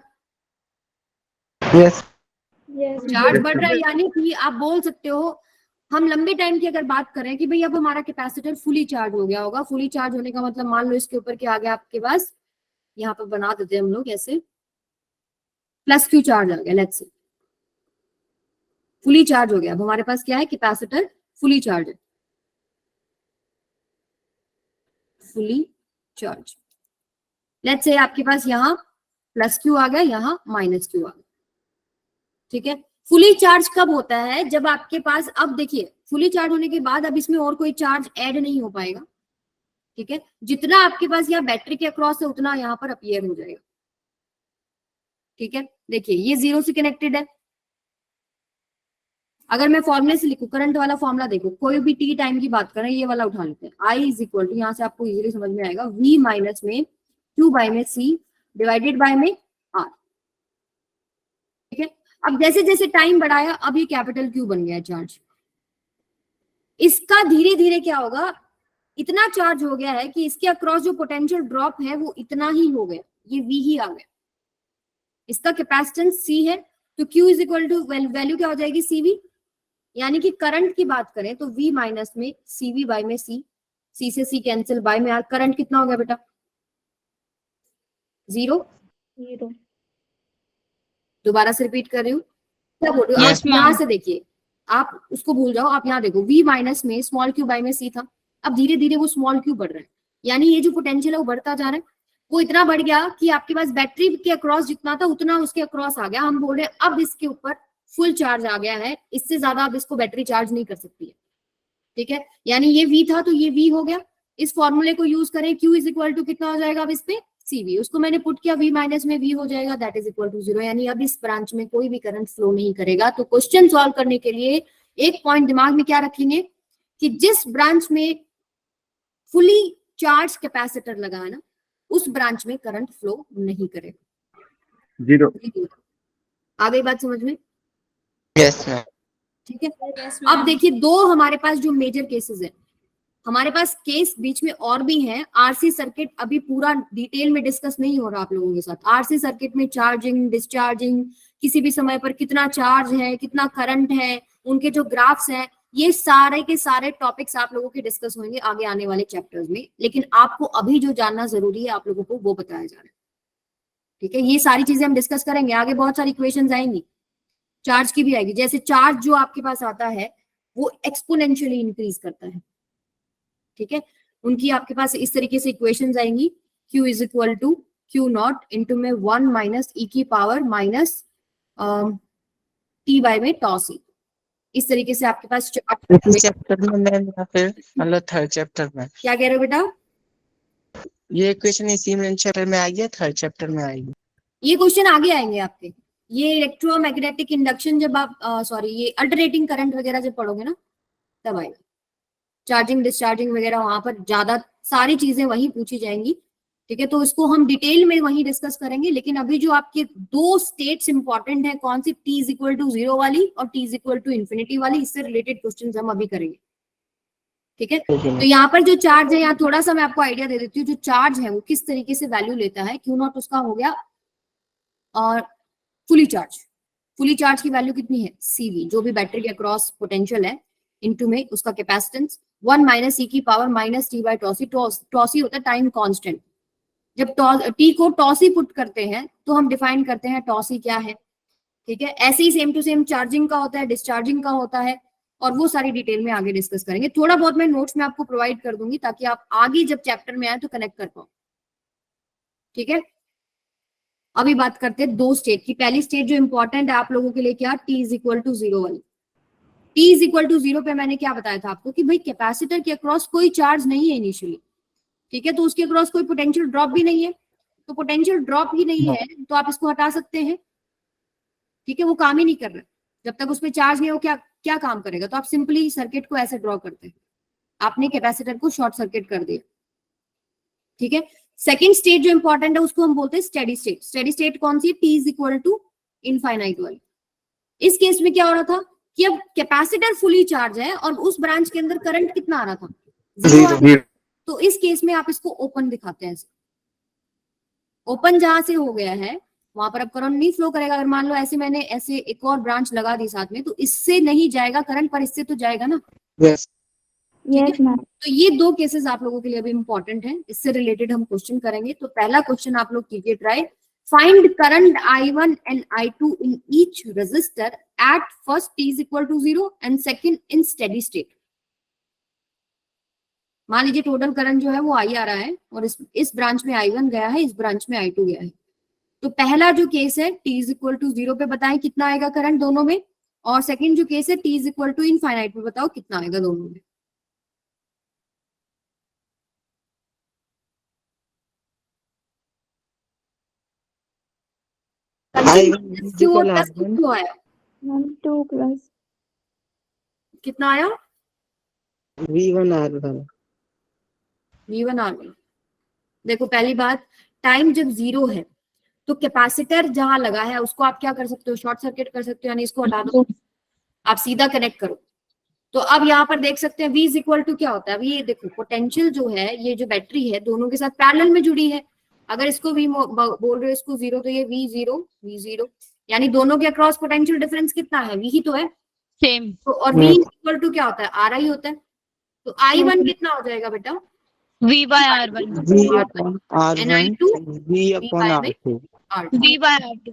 यस चार्ज बढ़ रहा है, यानी कि आप बोल सकते हो, हम लंबे टाइम की अगर बात करें कि भाई अब हमारा कैपेसिटर फुली चार्ज हो गया होगा। फुली चार्ज होने का मतलब मान लो इसके ऊपर क्या आ गया आपके पास, यहाँ पर बना देते हैं हम लोग ऐसे, प्लस Q चार्ज आ गया, लेट्स से फुली चार्ज हो गया। अब हमारे पास क्या है, कैपेसिटर फुली चार्ज है, फुली चार्ज। लेट्स से आपके पास यहाँ प्लस Q आ गया, यहाँ माइनस Q आ गया। ठीक है, फुली चार्ज कब होता है? जब आपके पास, अब देखिए फुली चार्ज होने के बाद अब इसमें और कोई चार्ज ऐड नहीं हो पाएगा, ठीक है। जितना आपके पास यहाँ बैटरी के अक्रॉस है उतना यहाँ पर अपीयर हो जाएगा, ठीक है। देखिए ये 0 से कनेक्टेड है। अगर मैं फॉर्मूले से लिखूं, करंट वाला फॉर्मूला देखो, कोई भी टी टाइम की बात करें, ये वाला उठा लेते हैं। आई इज इक्वल टू, यहाँ से आपको इजीली समझ में आएगा, वी माइनस में क्यू बाय में सी डिवाइडेड बाय में आर, ठीक है। अब जैसे जैसे टाइम बढ़ाया, अब ये कैपिटल क्यू बन गया चार्ज। इसका धीरे धीरे क्या होगा, इतना चार्ज हो गया है कि इसके अक्रॉस जो पोटेंशियल ड्रॉप है वो इतना ही हो गया, ये वी ही आ गया। इसका कैपेसिटेंस सी है, तो Q is equal to value क्या हो जाएगी, सीवी। यानी कि करंट की बात करें तो V माइनस में CV बाय में C, C से C कैंसिल, बाय में आर। करंट कितना हो गया बेटा, 0। 0. दोबारा से रिपीट कर रही हूँ, क्या बोल रही हूँ? Yes, आप यहाँ ma'am. से देखिए, आप उसको भूल जाओ, आप यहाँ देखो, V माइनस में स्मॉल क्यू बाय में C था। अब धीरे धीरे वो स्मॉल क्यू बढ़ रहा है, यानी ये जो पोटेंशियल है वो बढ़ता जा रहा है। वो इतना बढ़ गया कि आपके पास बैटरी के अक्रॉस जितना था उतना उसके अक्रॉस आ गया। हम बोल रहे हैं अब इसके ऊपर फुल चार्ज आ गया है, इससे ज्यादा अब इसको बैटरी चार्ज नहीं कर सकती है, ठीक है। यानी ये V था तो ये V हो गया। इस फॉर्मूले को यूज करें, Q इज इक्वल टू कितना हो जाएगा अब इस पे, CV। उसको मैंने पुट किया, V माइनस में V हो जाएगा, दैट इज इक्वल टू 0। यानी अब इस ब्रांच में कोई भी करंट फ्लो नहीं करेगा। तो क्वेश्चन सॉल्व करने के लिए एक पॉइंट दिमाग में क्या रखेंगे कि जिस ब्रांच में फुली चार्ज कैपेसिटर लगा है ना, उस ब्रांच में करंट फ्लो नहीं करेगा। 0. आ गई बात समझ में? Yes, ma'am. ठीक है। अब देखिए दो हमारे पास जो मेजर केसेस है, हमारे पास केस बीच में और भी हैं। आरसी सर्किट अभी पूरा डिटेल में डिस्कस नहीं हो रहा आप लोगों के साथ। आरसी सर्किट में चार्जिंग, डिस्चार्जिंग, किसी भी समय पर कितना चार्ज है, कितना करंट है, उनके जो ग्राफ्स हैं, ये सारे के सारे टॉपिक्स आप लोगों के डिस्कस होंगे आगे आने वाले चैप्टर्स में। लेकिन आपको अभी जो जानना जरूरी है आप लोगों को वो बताया जा रहा है, ठीक है। ये सारी चीजें हम डिस्कस करेंगे आगे, बहुत सारी इक्वेशंस आएंगी, चार्ज की भी आएगी। जैसे चार्ज जो आपके पास आता है वो एक्सपोनेंशियली इंक्रीज करता है, ठीक है। उनकी आपके पास इस तरीके से इक्वेशंस आएंगी, Q is equal to Q naught into में 1 माइनस ई की पावर माइनस टी बाय में टॉ सी। इस तरीके से आपके पास चैप्टर में मैम, या फिर मतलब थर्ड चैप्टर में? क्या कह रहे हो बेटा? ये इक्वेशन इसी में चैप्टर में आई है, थर्ड चैप्टर में आएगी? ये क्वेश्चन आगे आएंगे आपके। ये इलेक्ट्रोमैग्नेटिक इंडक्शन जब आप सॉरी ये अल्टरनेटिंग करंट वगैरह जब पढ़ोगे ना तब आएगा। चार्जिंग डिस्चार्जिंग वगैरह वहां पर ज्यादा सारी चीजें वहीं पूछी जाएंगी, ठीक है। तो इसको हम डिटेल में वहीं डिस्कस करेंगे। लेकिन अभी जो आपके दो स्टेट्स इंपॉर्टेंट है, कौन सी, T इज इक्वल टू 0 वाली और T is equal to infinity वाली, इससे रिलेटेड क्वेश्चन हम अभी करेंगे, ठीक है। तो यहाँ पर जो चार्ज है, यहाँ थोड़ा सा मैं आपको आइडिया दे देती हूँ। जो चार्ज है वो किस तरीके से वैल्यू लेता है, Q नॉट उसका हो गया, और फुली चार्ज की वैल्यू कितनी है, CV, जो भी बैटरी के अक्रॉस पोटेंशियल है, इनटू में उसका कैपेसिटेंस 1 माइनस ई की पावर माइनस टी बाय टॉसी। टॉसी होता है टाइम कांस्टेंट। जब टी को टॉसी पुट करते हैं तो हम डिफाइन करते हैं टॉसी क्या है, ठीक है। ऐसे ही सेम टू सेम चार्जिंग का होता है, डिस्चार्जिंग का होता है, और वो सारी डिटेल में आगे डिस्कस करेंगे। थोड़ा बहुत मैं नोट्स में आपको प्रोवाइड कर दूंगी ताकि आप आगे जब चैप्टर में आए तो कनेक्ट कर पाओ, ठीक है। अभी बात करते हैं दो स्टेट की। पहली स्टेट जो इंपॉर्टेंट है आप लोगों के लिए, क्या, T इज इक्वल टू 0 वाली। T इज इक्वल टू 0 पे मैंने क्या बताया था आपको कि भाई कैपेसिटर के अक्रॉस कोई चार्ज नहीं है इनिशियली, ठीक है। तो उसके अक्रॉस कोई पोटेंशियल ड्रॉप भी नहीं है। तो पोटेंशियल ड्रॉप ही नहीं है तो आप इसको हटा सकते हैं, ठीक है। वो काम ही नहीं कर रहा जब तक उसमें चार्ज नहीं हो, क्या काम करेगा। तो आप सिंपली सर्किट को ऐसे ड्रॉ करते हैं, आपने कैपेसिटर को शॉर्ट सर्किट कर दिया, ठीक है। सेकेंड स्टेट जो इंपॉर्टेंट है उसको हम बोलते हैं स्टेडी स्टेट। स्टेडी स्टेट कौन सी है, T is equal to infinite वाली। इस केस में क्या हो रहा था कि अब कैपेसिटर फुली चार्ज है और उस ब्रांच के अंदर करंट कितना आ रहा था, 0। तो इस केस में आप इसको ओपन दिखाते हैं। ओपन जहां से हो गया है वहां पर अब करंट नहीं फ्लो करेगा। अगर मान लो ऐसे मैंने ऐसे एक और ब्रांच लगा दी साथ में, तो इससे नहीं जाएगा करंट, पर इससे तो जाएगा ना। Yes. Yes, ma'am. तो ये दो केसेस आप लोगों के लिए अभी इंपॉर्टेंट है, इससे रिलेटेड हम क्वेश्चन करेंगे। तो पहला क्वेश्चन आप लोग कीजिए try, find current I1 and I2 in each resistor at first T is equal to 0 and second in steady state. मान लीजिए टोटल करंट जो है वो I आ रहा है और इस ब्रांच में I1 गया है, इस ब्रांच में I2 गया है। तो पहला जो केस है T इज इक्वल टू 0 पे बताएं कितना आएगा करंट दोनों में, और सेकंड जो केस है t is equal to infinite में, बताओ कितना आएगा दोनों में। I1 is क्यों और equal प्लस R1. क्यों आया, मैम 2 प्लस कितना आया V1 R1. v1 r1। देखो पहली बात, टाइम जब जीरो है तो कैपेसिटर जहां लगा है उसको आप क्या कर सकते हो, शॉर्ट सर्किट कर सकते हो, यानी इसको हटा दो, आप सीधा कनेक्ट करो। तो अब यहाँ पर देख सकते हैं v इज इक्वल टू क्या होता है, अभी ये देखो पोटेंशियल जो है, ये जो बैटरी है दोनों के साथ पैरेलल में जुड़ी है। अगर इसको v बोल रहे हो इसको जीरो, तो ये v जीरो, यानी दोनों के अक्रॉस पोटेंशियल डिफरेंस कितना है, v ही तो है। सेम। तो और v इज इक्वल टू क्या होता है, आर आई होता है। तो i1 कितना हो जाएगा बेटा, V by R1, V upon and R1. i2 V v upon by में R2. r2। V by R2,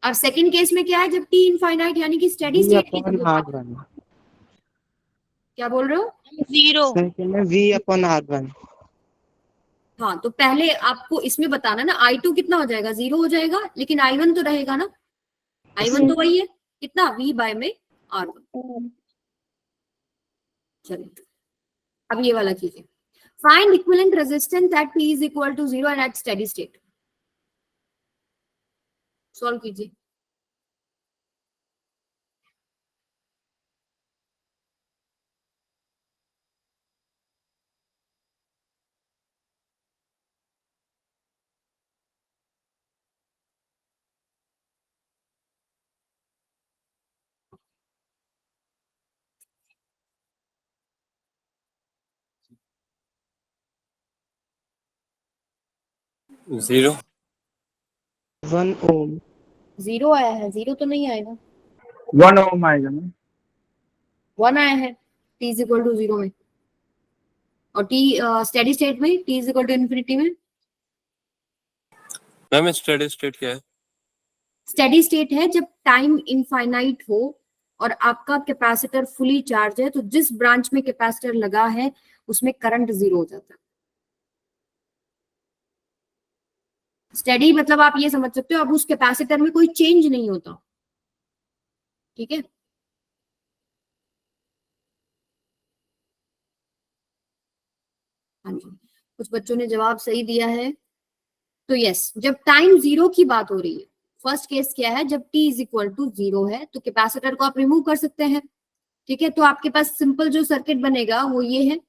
अब सेकंड केस में क्या है, जब t इनफाइनाइट यानी कि स्टेडी V स्टेट की upon जब बात, R1. क्या बोल रहे हो, 0, Second है V upon R1. हाँ तो पहले आपको इसमें बताना ना, i2 कितना हो जाएगा, जीरो हो जाएगा, लेकिन i1 तो रहेगा ना, i1 तो वही है, कितना v बाय में r1। चलिए अब ये वाला कीजिए, find equivalent resistance at t is equal to 0 and at steady state. Solve कीजिए। Zero 1 ohm. जीरो आया है, जीरो तो नहीं आएगा, 1 ओम आएगा ना। 1 आया है t इज इक्वल टू 0 में, और t स्टेडी स्टेट में t is equal to infinity में। मैम स्टेडी स्टेट क्या है? स्टेडी स्टेट है जब टाइम इनफाइनाइट हो और आपका कैपेसिटर फुली चार्ज है, तो जिस ब्रांच में कैपेसिटर लगा है उसमें करंट जीरो हो जाता है। स्टेडी मतलब आप ये समझ सकते हो, अब उस कैपेसिटर में कोई चेंज नहीं होता, ठीक है। हाँ जी, कुछ बच्चों ने जवाब सही दिया है। तो यस, जब टाइम जीरो की बात हो रही है, फर्स्ट केस क्या है, जब t इज इक्वल टू 0 है तो कैपेसिटर को आप रिमूव कर सकते हैं, ठीक है। तो आपके पास सिंपल जो सर्किट बनेगा वो ये है,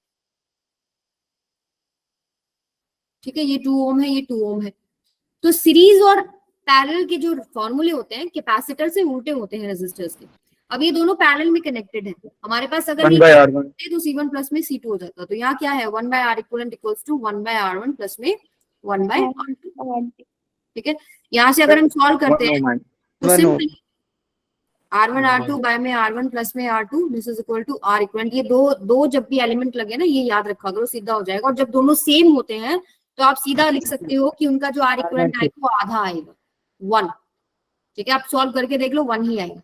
ठीक है, ये 2 ओम है, ये 2 ओम है। तो सीरीज और पैरेलल के जो फॉर्मूले होते हैं कैपेसिटर से उल्टे होते हैं रेजिस्टर्स के। अब ये दोनों पैरेलल में कनेक्टेड है, हमारे पास अगर 1 ये बाय R1 तो C1 प्लस में C2 हो जाता, तो यहाँ क्या है, 1 by R equivalent equals to 1 by R1 plus में 1 बाय R2, ठीक है। यहाँ से अगर हम सॉल्व करते 1 हैं ओम आएगा। तो 1 ohm. Simply R1 R2 bye में R1 प्लस में R2 this is equal to R equivalent. ये दो जब भी एलिमेंट लगे ना, ये याद रखा करो, सीधा हो जाएगा। और जब दोनों सेम होते हैं तो आप सीधा लिख सकते हो कि उनका जो R इक्वलेंट आएगा वो आधा आएगा, 1, ठीक है। आप सॉल्व करके देख लो, 1 ही आएगा।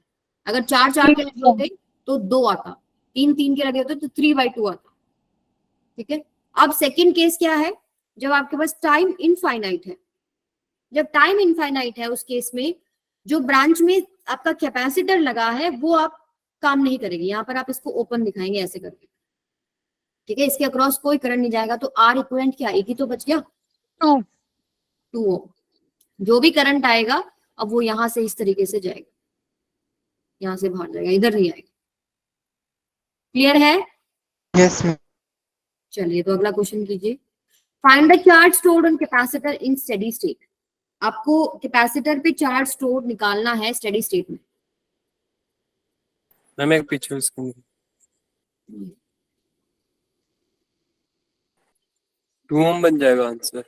अगर 4 4 के लगे होते तो 2 आता, 3 3 के लगे होते तो 3/2 आता, ठीक है। अब सेकंड केस क्या है, जब आपके पास टाइम इनफाइनाइट है। जब टाइम इनफाइनाइट है उस केस में जो ब्रांच में आपका कैपेसिटर लगा है वो आप काम नहीं करेगी। यहाँ पर आप इसको ओपन दिखाएंगे ऐसे करके, ठीक है। इसके अक्रॉस कोई करंट नहीं जाएगा, तो आर इक्विवेलेंट क्या, एक ही तो बच गया, 2, 2 ओम। जो भी करंट आएगा अब वो यहां से इस तरीके से जाएगा, यहां से बाहर जाएगा, इधर नहीं आएगा। क्लियर है? Yes, ma'am. चलिए तो अगला क्वेश्चन कीजिए। Find the charge stored on capacitor in steady state. आपको कैपेसिटर पे चार्ज स्टोर निकालना है स्टेडी स्टेट में। मैम एक पीछे इसको 2 ओम बन जाएगा आंसर।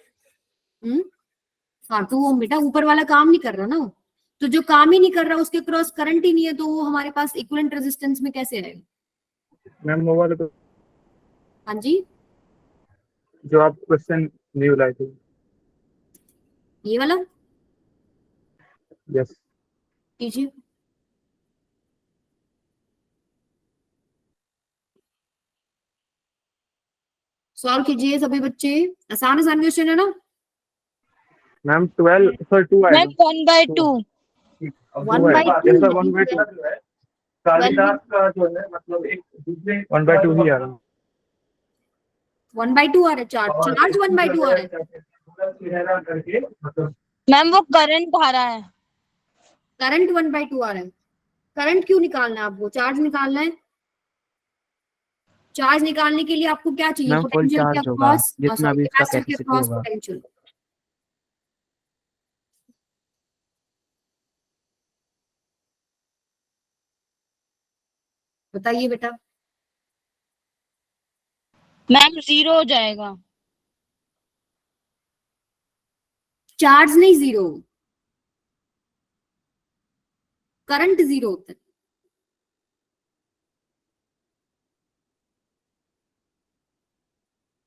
हाँ 2 ओम बेटा, ऊपर वाला काम नहीं कर रहा ना, तो जो काम ही नहीं कर रहा उसके क्रॉस करंट ही नहीं है, तो वो हमारे पास इक्विवेलेंट रेजिस्टेंस में कैसे आएगा? मैम वो वाला तो हाँ जी, जो आप क्वेश्चन नहीं लाए थे। ये वाला यस कीजिए। सॉल्व कीजिए सभी बच्चे, आसान आसान क्वेश्चन है ना। मैम 12 सॉरी 2 मैम आएगा। 1/2, अब 1 वो है by 2 जैसा नहीं, 1/2 है, कालिदास का जो है मतलब एक दूसरे 1/2 ही आ रहा है। 1 by 2 आ रहा है, चार्ज 1 by 2 आ रहा है। चेहरा करके मतलब मैम वो करंट आ रहा है। करंट 1 by 2 आ रहा है। करंट क्यों निकालना है आपको? चार्ज निकालना है। चार्ज निकालने के लिए आपको क्या चाहिए? मैम फुल पोटेंशियल के चार्ज होगा अक्रॉस, जितना सॉरी, भी इसका कैपेसिटर के कैपेसिटी अक्रॉस होगा। पोटेंशियल। बताइए बेटा। मैम 0 हो जाएगा। चार्ज नहीं, जीरो। करंट जीरो होता है।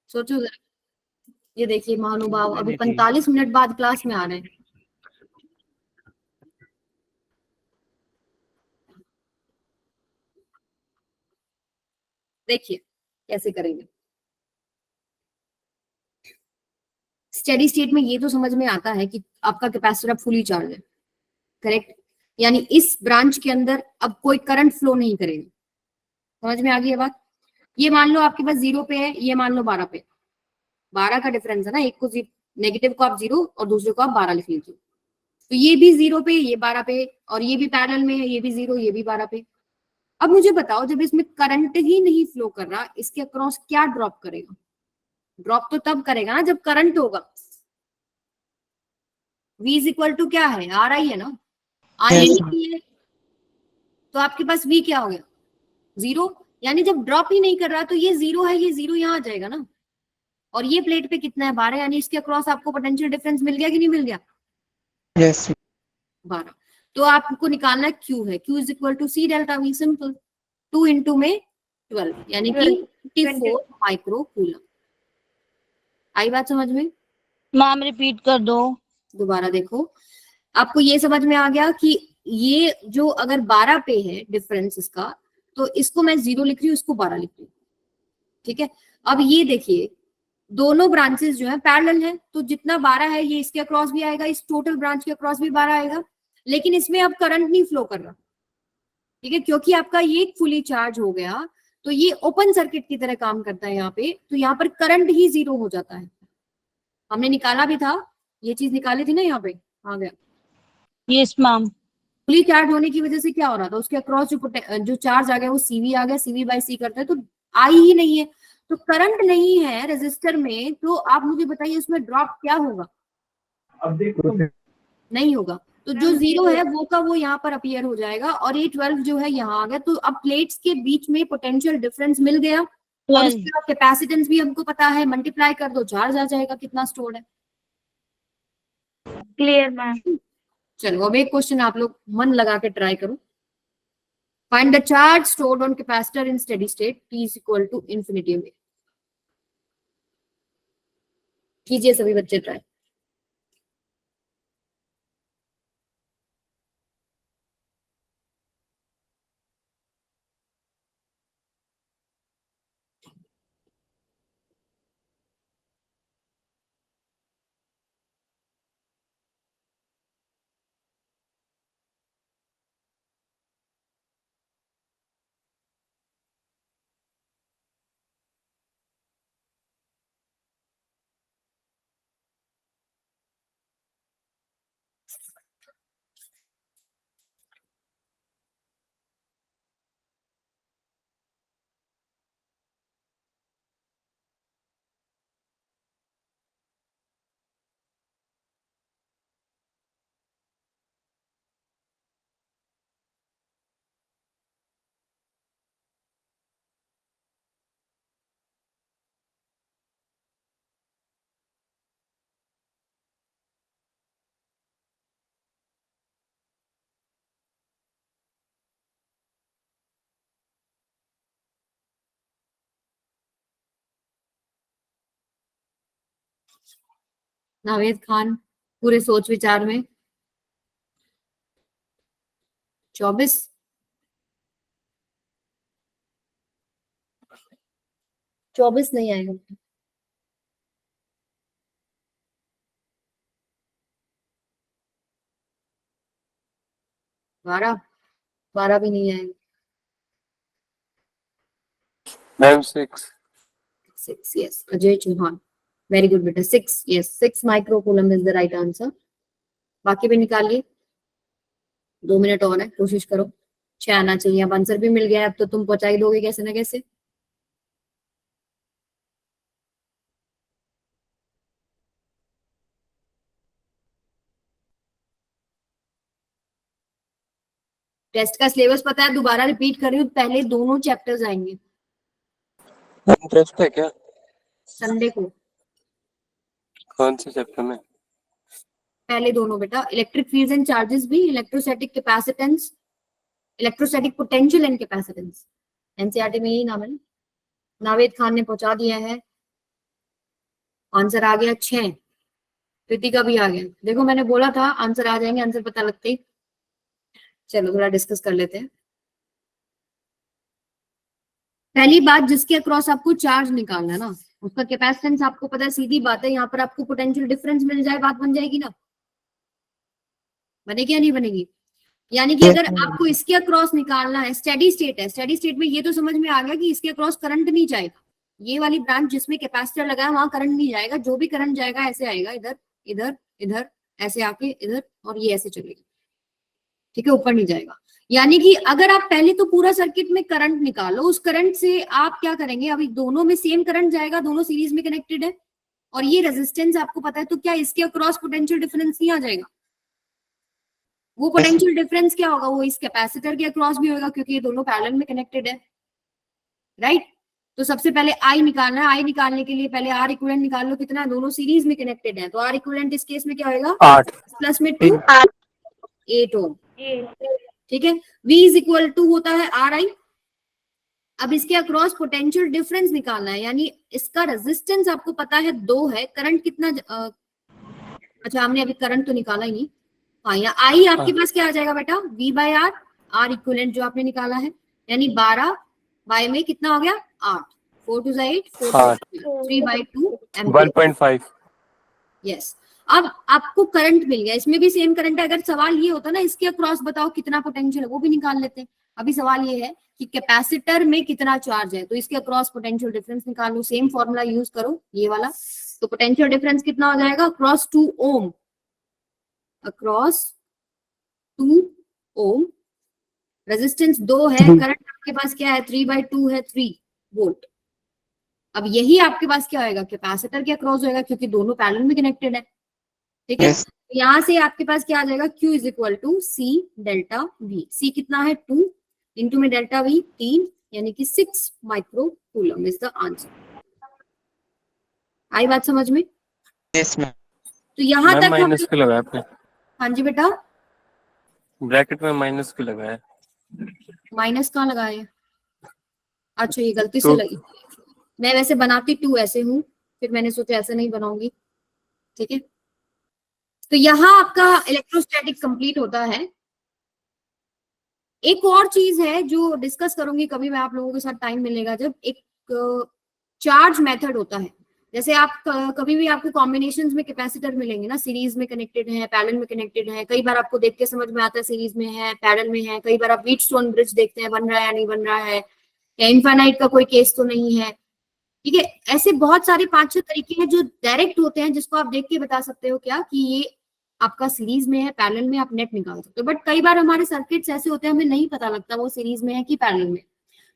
सोचो जरा। ये देखिए महानुभाव अभी Infinity। 45 मिनट बाद क्लास में आ रहे हैं। देखिए कैसे करेंगे। स्टेडी स्टेट में ये तो समझ में आता है कि आपका कैपेसिटर अब फुली चार्ज है, करेक्ट। यानी इस ब्रांच के अंदर अब कोई करंट फ्लो नहीं करेगा। समझ में आ गई है बात? ये मान लो आपके पास 0 पे है, ये मान लो 12 पे। 12 का डिफरेंस है ना, एक को नेगेटिव को आप 0 और दूसरे को आप 12 लिख लीजिए। तो ये भी 0 पे, ये 12 पे, और ये भी पैरेलल में है, ये भी 0, ये भी 12 पे। अब मुझे बताओ, जब इसमें करंट ही नहीं फ्लो कर रहा, इसके अक्रॉस क्या ड्रॉप करेगा? ड्रॉप तो तब करेगा ना जब करंट होगा। V इज इक्वल टू क्या है? आ रहा ही है ना, आ Yes, ही है। तो आपके पास V क्या हो गया? 0। यानी जब ड्रॉप ही नहीं कर रहा तो ये 0 है, ये 0 यहाँ आ जाएगा ना। और ये प्लेट पे कितना है? 12। यानी इसके अक्रॉस आपको पोटेंशियल डिफरेंस मिल गया कि नहीं मिल गया? yes, 12। तो आपको निकालना Q है। Q is equal to C delta V, simple. 2 into में 12 यानी कि 54 माइक्रो कूलम। आई बात समझ में? मैम रिपीट कर दो। दोबारा देखो। आपको ये समझ में आ गया कि ये जो अगर 12 पे है डिफरेंस इसका, तो इसको मैं 0 लिख रही हूँ, इसको 12 लिख रही हूँ। ठीक है। अब ये देखिए, दोनों ब्रांचेस जो है पैरेलल है, तो जितना 12 है ये इसके अक्रॉस भी आएगा, इस टोटल ब्रांच के अक्रॉस भी 12 आएगा। लेकिन इसमें अब करंट नहीं फ्लो कर रहा, ठीक है, क्योंकि आपका ये फुली चार्ज हो गया। तो ये ओपन सर्किट की तरह काम करता है यहाँ पे, तो यहाँ पर करंट ही 0 हो जाता है। हमने निकाला भी था, ये चीज निकाली थी ना, यहाँ पे आ गया। Yes ma'am. फुली चार्ज होने की वजह से क्या हो रहा था, उसके अक्रॉस जो चार्ज आ गया वो सीवी आ गया, सीवी बाय सी करता है तो आई ही नहीं है। तो करंट नहीं है रेजिस्टर में, तो आप मुझे बताइए उसमें ड्रॉप क्या होगा? अब देखो नहीं होगा। तो जो 0 है वो का वो यहाँ पर अपीयर हो जाएगा, और ये 12 जो है यहाँ आ गया। तो अब प्लेट्स के बीच में पोटेंशियल डिफरेंस मिल गया, और 12। उसके बाद कैपेसिटेंस भी हमको पता है, मल्टीप्लाई कर दो, चार्ज आ जाएगा कितना स्टोर्ड है। Clear ma'am. चलो अब एक क्वेश्चन आप लोग मन लगा के ट्राई करो। Find the charge stored on capacitor in steady state t is equal to infinity में। कीजिए सभी बच्चे ट्राई। नावेद खान पूरे सोच विचार में 24। 24 नहीं आएगा। 12 12 भी नहीं आएगा। Ma'am 6 6, yes. Ajay Chauhan, very good बेटा, 6, yes, 6 microcoulomb is the right answer. बाकी भी निकालिए, 2 मिनट और है, कोशिश करो। 6 आना चाहिए। अब आंसर भी मिल गया है, अब तो तुम पहुंचा ही दोगे कैसे ना कैसे। टेस्ट का सिलेबस पता है, दोबारा रिपीट कर रही हूँ, पहले दोनों चैप्टर्स आएंगे इंटरेस्ट है क्या? संडे को। कौन से चैप्टर में? पहले दोनों बेटा, इलेक्ट्रिक फील्ड्स एंड चार्जेस भी, electrostatic capacitance, electrostatic potential and capacitance. NCERT में यही नाम है। नावेद खान ने पहुंचा दिया है। आंसर आ गया 6। कृतिका भी आ गया। देखो मैंने बोला था आंसर आ जाएंगे, आंसर पता लगते ही। चलो थोड़ा डिस्कस कर लेते हैं। पहली बात, जिसके अक्रॉस आपको चार्ज निकालना है ना, उसका कैपेसिटेंस आपको पता है, सीधी बात है। यहाँ पर आपको पोटेंशियल डिफरेंस मिल जाए, बात बन जाएगी ना। बनेगी या नहीं बनेगी? यानी कि अगर आपको इसके अक्रॉस निकालना है, स्टेडी स्टेट है, स्टेडी स्टेट में ये तो समझ में आ गया कि इसके अक्रॉस करंट नहीं जाएगा। ये वाली ब्रांच जिसमें कैपेसिटर लगा है वहां करंट नहीं जाएगा। जो भी करंट जाएगा ऐसे आएगा, इधर इधर इधर, ऐसे आके इधर, और ये ऐसे चलेगा। ठीक है, ऊपर नहीं जाएगा। यानी कि अगर आप पहले तो पूरा सर्किट में करंट निकालो, उस करंट से आप क्या करेंगे, अभी दोनों में सेम करंट जाएगा, दोनों सीरीज में कनेक्टेड है, और ये रेजिस्टेंस आपको पता है, तो क्या इसके अक्रॉस पोटेंशियल डिफरेंस नहीं आ जाएगा? वो पोटेंशियल डिफरेंस क्या होगा, वो इस कैपेसिटर के अक्रॉस भी होगा, क्योंकि ये दोनों पैरेलल में कनेक्टेड है, राइट। तो सबसे पहले आई निकालना है। आई निकालने के लिए पहले आर इक्विवेलेंट निकाल लो, कितना, दोनों सीरीज में कनेक्टेड है, तो आर इक्विवेलेंट इस केस में क्या होगा, 8 प्लस में 2, 8 ओम। ठीक है, V इज इक्वल टू होता है आर आई। अब इसके अक्रॉस पोटेंशियल डिफरेंस निकालना है, यानी इसका रेजिस्टेंस आपको पता है 2 है, करंट कितना अच्छा हमने अभी करंट तो निकाला ही नहीं। हाँ, या आई आपके पास क्या आ जाएगा बेटा, V by R, R equivalent जो आपने निकाला है, यानी 12 बाय में कितना हो गया 8, 4 to 8, 3/2 एम्पीयर, 1.5। यस। अब आपको करंट मिल गया, इसमें भी सेम करंट है। अगर सवाल ये होता ना इसके अक्रॉस बताओ कितना पोटेंशियल है, वो भी निकाल लेते हैं। अभी सवाल ये है कि कैपेसिटर में कितना चार्ज है, तो इसके अक्रॉस पोटेंशियल डिफरेंस निकाल लो। सेम फॉर्मूला यूज करो, ये वाला। तो पोटेंशियल डिफरेंस कितना हो जाएगा, अक्रॉस 2 ओम, अक्रॉस 2 ओम, रेजिस्टेंस 2 है, करंट आपके पास क्या है, 3/2 है, 3 वोल्ट। अब यही आपके पास क्या होगा, कैपेसिटर के अक्रॉस होगा, क्योंकि दोनों पैरेलल में कनेक्टेड है। ठीक है, Yes. यहाँ से आपके पास क्या आ जाएगा, Q is equal to C delta V। C कितना है 2, इंटू में डेल्टा V 3, यानी कि 6 माइक्रोकूलम इज द आंसर। आई बात समझ में? Yes, ma'am. तो यहाँ मैम तक हम, माइनस क्यों लगाया आपने? हाँ जी बेटा, ब्रैकेट में माइनस क्यों लगाया? माइनस कहाँ लगाए? अच्छा ये गलती से तो- लगी। मैं वैसे बनाती 2 ऐसे हूँ, फिर मैंने सोचा ऐसे नहीं बनाऊंगी। ठीक है, तो यहाँ आपका इलेक्ट्रोस्टैटिक कंप्लीट होता है। एक और चीज है जो डिस्कस करूंगी कभी मैं आप लोगों के साथ, टाइम मिलेगा जब, एक चार्ज मेथड होता है। जैसे आप कभी भी आपको कॉम्बिनेशंस में कैपेसिटर मिलेंगे ना, सीरीज में कनेक्टेड है, पैरेलल में कनेक्टेड है, कई बार आपको देख के समझ में आता है सीरीज में है, पैरेलल में है। कई बार आप व्हीटस्टोन ब्रिज देखते हैं, बन रहा है या नहीं बन रहा है, या इनफाइनाइट का कोई केस तो नहीं है। ठीक है, ऐसे बहुत सारे 5-6 तरीके हैं जो डायरेक्ट होते हैं, जिसको आप देख के बता सकते हो क्या कि ये आपका सीरीज में है, पैरेलल में, आप नेट निकाल सकते हो। बट कई बार हमारे सर्किट्स ऐसे होते हैं, हमें नहीं पता लगता वो सीरीज में है कि पैरेलल में।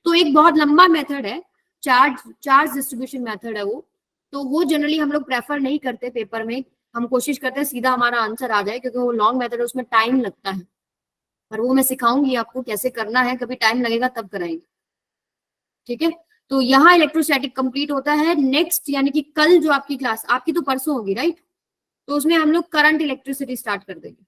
तो एक बहुत लंबा मेथड है, चार्ज डिस्ट्रीब्यूशन मेथड है वो। तो वो जनरली हम लोग प्रेफर नहीं करते पेपर में। हम कोशिश करते हैं सीधा हमारा आंसर आ जाए, क्योंकि वो लॉन्ग मेथड है, उसमें टाइम लगता है। पर वो मैं सिखाऊंगी आपको कैसे करना है, कभी टाइम लगेगा तब कराएंगे। ठीक है, तो यहाँ इलेक्ट्रोस्टैटिक कंप्लीट होता है। नेक्स्ट यानी कि कल जो आपकी क्लास, आपकी तो परसों होगी राइट, तो उसमें हम लोग करंट इलेक्ट्रिसिटी स्टार्ट कर देंगे।